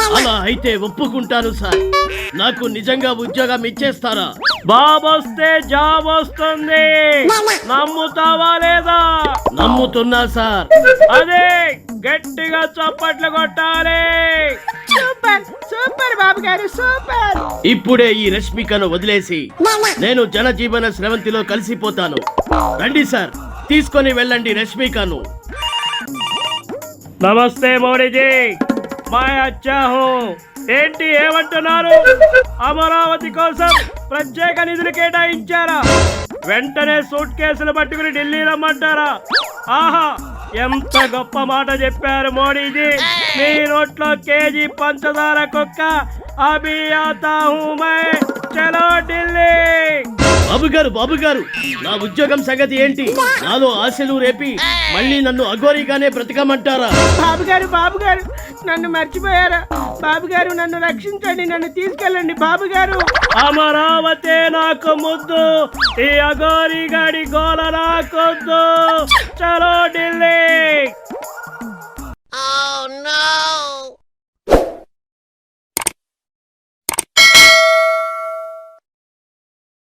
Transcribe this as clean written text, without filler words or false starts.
అలా అయితే ఒప్పుకుంటాను సార్. నాకు నిజంగా ఉద్యోగం ఇచ్చేస్తారా? బాబొస్తే జాబ్ వస్తుంది, నమ్ముతావా లేదా? నమ్ముతున్నా సార్. అదే గట్టిగా చప్పట్లు కొట్టాలి. సూపర్ సూపర్ బాబు గారు సూపర్. ఇప్పుడే ఈ రష్మికను వదిలేసి నేను జనజీవన స్రవంతిలో కలిసిపోతాను. రండి సార్, తీసుకొని వెళ్ళండి రష్మికను. నమస్తే మోడీజీ, మై అచ్చా హూ. ఏంటి ఏమంటున్నారు? అమరావతి కోసం ప్రత్యేక నిధులు కేటాయించారా? వెంటనే సూట్ కేసులు పట్టుకుని ఢిల్లీ రమ్మంటారా? ఆహా, ఎంత గొప్ప మాట చెప్పారు మోడీజీ. మీ నోట్లో కేజీ పంచదార కుక్క. అభి ఆతా హూ మై, చలో ఢిల్లీ. బాబు గారు, నా ఉద్యోగం సంగతి ఏంటి? నాలో ఆశలు రేపి మళ్ళీ నన్ను అఘోరిగానే బ్రతకమంటారా? బాబు గారు నన్ను మర్చిపోయారా? బాబు గారు నన్ను రక్షించండి, నన్ను తీసుకెళ్ళండి బాబు గారు. అమరావతి నాకు ముద్దు, ఈ అఘోరి గాడి గోల నాకొద్దు.